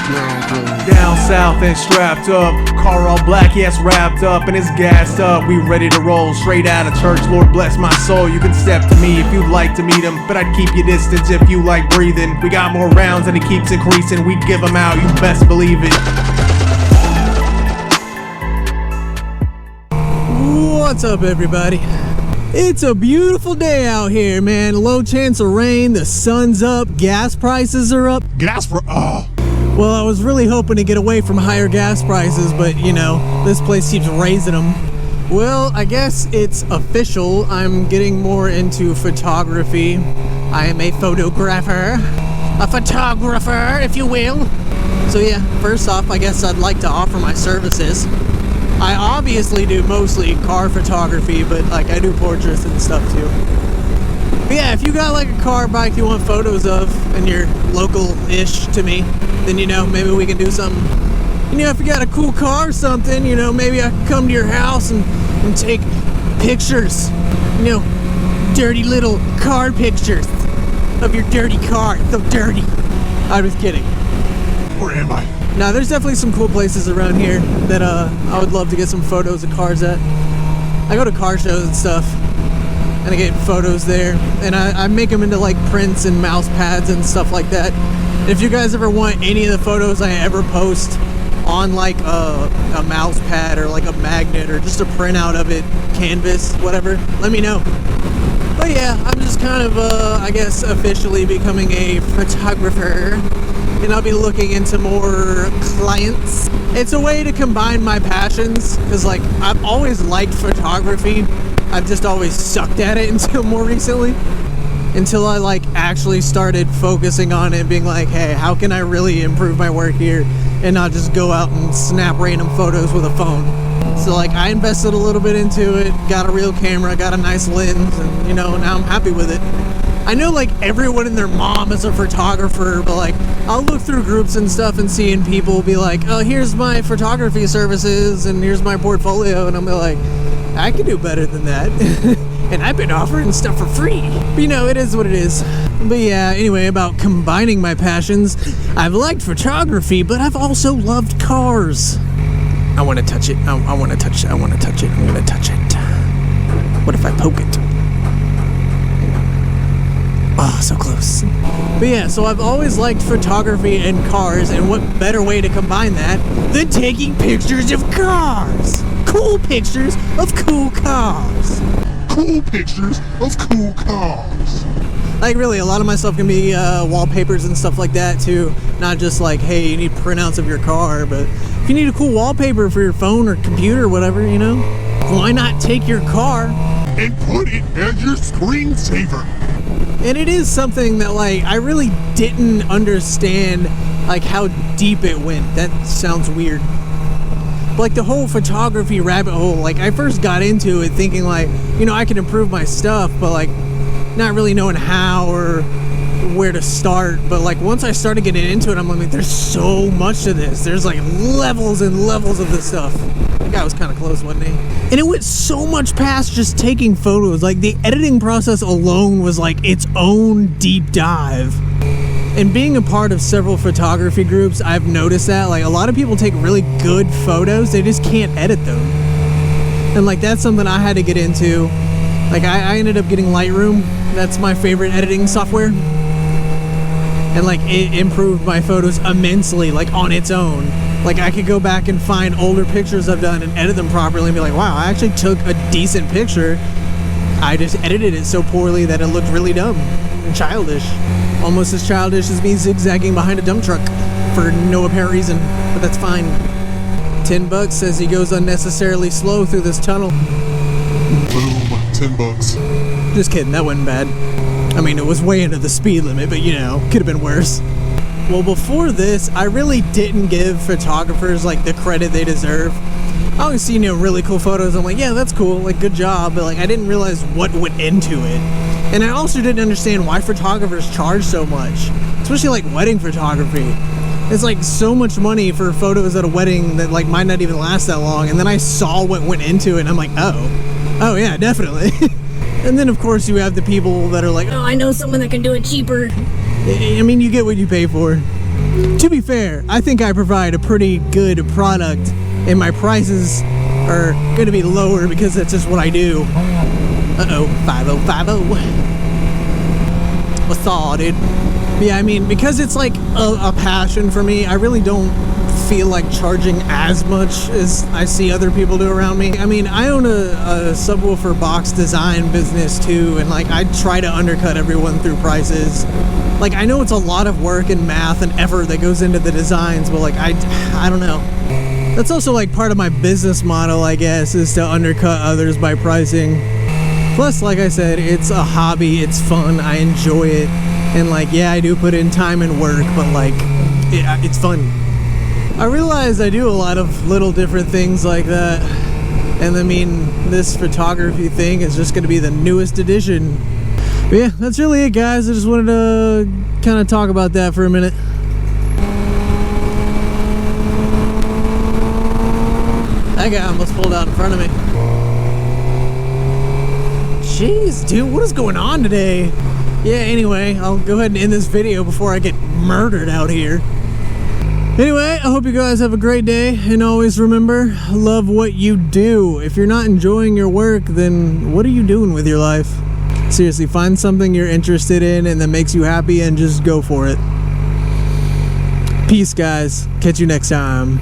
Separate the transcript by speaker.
Speaker 1: Down south and strapped up, car all black, yes, wrapped up and it's gassed up. We ready to roll straight out of church. Lord bless my soul. You can step to me if you'd like to meet him, but I'd keep your distance if you like breathing. We got more rounds and it keeps increasing. We give them out, you best believe it.
Speaker 2: What's up, everybody? It's a beautiful day out here, man. Low chance of rain, the sun's up, gas prices are up. Well, I was really hoping to get away from higher gas prices, but you know, this place keeps raising them. Well, I guess it's official. I'm getting more into photography. I am a photographer. A photographer, if you will. So yeah, first off, I guess I'd like to offer my services. I obviously do mostly car photography, but like I do portraits and stuff too. But yeah, if you got like a car, bike you want photos of and you're local-ish to me, then you know, maybe we can do something. You know, if you got a cool car or something, you know, maybe I can come to your house and take pictures. You know, dirty little car pictures of your dirty car. So dirty. I was kidding.
Speaker 3: Where am I?
Speaker 2: Now, there's definitely some cool places around here that I would love to get some photos of cars at. I go to car shows and stuff, and I get photos there, and I make them into like prints and mouse pads and stuff like that. And if you guys ever want any of the photos I ever post on like a mouse pad or like a magnet or just a printout of it, canvas, whatever, let me know. But yeah, I'm just kind of, I guess, officially becoming a photographer. And I'll be looking into more clients. It's a way to combine my passions, because like I've always liked photography. I've just always sucked at it until more recently. Until I like actually started focusing on it and being like, hey, how can I really improve my work here and not just go out and snap random photos with a phone. So like I invested a little bit into it, got a real camera, got a nice lens, and you know, now I'm happy with it. I know like everyone and their mom is a photographer, but like I'll look through groups and stuff and seeing people be like, oh, here's my photography services and here's my portfolio, and I'm like, I could do better than that. And I've been offering stuff for free. But you know, it is what it is. But yeah, anyway, about combining my passions, I've liked photography, but I've also loved cars. I want to touch it. I want to touch it. I want to touch it. I'm going to touch it. What if I poke it? Oh, so close. But yeah, so I've always liked photography and cars, and what better way to combine that than taking pictures of cars? Cool pictures of cool cars.
Speaker 3: Cool pictures of cool cars.
Speaker 2: Like really, a lot of my stuff can be wallpapers and stuff like that too. Not just like, hey, you need printouts of your car, but if you need a cool wallpaper for your phone or computer or whatever, you know, why not take your car
Speaker 3: and put it as your screensaver?
Speaker 2: And it is something that like I really didn't understand like how deep it went. That sounds weird. But like the whole photography rabbit hole, like I first got into it thinking like, you know, I can improve my stuff, but like not really knowing how or where to start. But like once I started getting into it, I'm like, there's so much to this. There's like levels and levels of this stuff. That guy was kind of close, wasn't he? And it went so much past just taking photos. Like the editing process alone was like its own deep dive. And being a part of several photography groups, I've noticed that like a lot of people take really good photos, they just can't edit them. And like that's something I had to get into. Like I ended up getting Lightroom. That's my favorite editing software. And like it improved my photos immensely, like on its own. Like I could go back and find older pictures I've done and edit them properly and be like, wow, I actually took a decent picture. I just edited it so poorly that it looked really dumb and childish. Almost as childish as me zigzagging behind a dump truck for no apparent reason, but that's fine. $10 says he goes unnecessarily slow through this tunnel.
Speaker 3: Boom, $10.
Speaker 2: Just kidding, that wasn't bad. I mean, it was way into the speed limit, but you know, could have been worse. Well, before this, I really didn't give photographers like the credit they deserve. I always see, you know, really cool photos. I'm like, yeah, that's cool, like good job, but like I didn't realize what went into it. And I also didn't understand why photographers charge so much, especially like wedding photography. It's like so much money for photos at a wedding that like might not even last that long. And then I saw what went into it and I'm like, oh yeah, definitely. And then of course you have the people that are like, oh, I know someone that can do it cheaper. I mean, you get what you pay for. To be fair, I think I provide a pretty good product, and my prices are going to be lower because that's just what I do. Uh-oh, 5050. What's all, dude? Yeah, I mean, because it's like a passion for me, I really don't feel like charging as much as I see other people do around me. I mean, I own a subwoofer box design business too, and like I try to undercut everyone through prices. Like, I know it's a lot of work and math and effort that goes into the designs, but like I don't know. That's also like part of my business model, I guess, is to undercut others by pricing. Plus, like I said, it's a hobby, it's fun, I enjoy it. And like, yeah, I do put in time and work, but like, it's fun. I realize I do a lot of little different things like that. And I mean, this photography thing is just going to be the newest addition. But yeah, that's really it, guys. I just wanted to kind of talk about that for a minute. That guy almost pulled out in front of me. Jeez, dude, what is going on today? Yeah, anyway, I'll go ahead and end this video before I get murdered out here. Anyway, I hope you guys have a great day, and always remember, love what you do. If you're not enjoying your work, then what are you doing with your life? Seriously, find something you're interested in and that makes you happy and just go for it. Peace, guys. Catch you next time.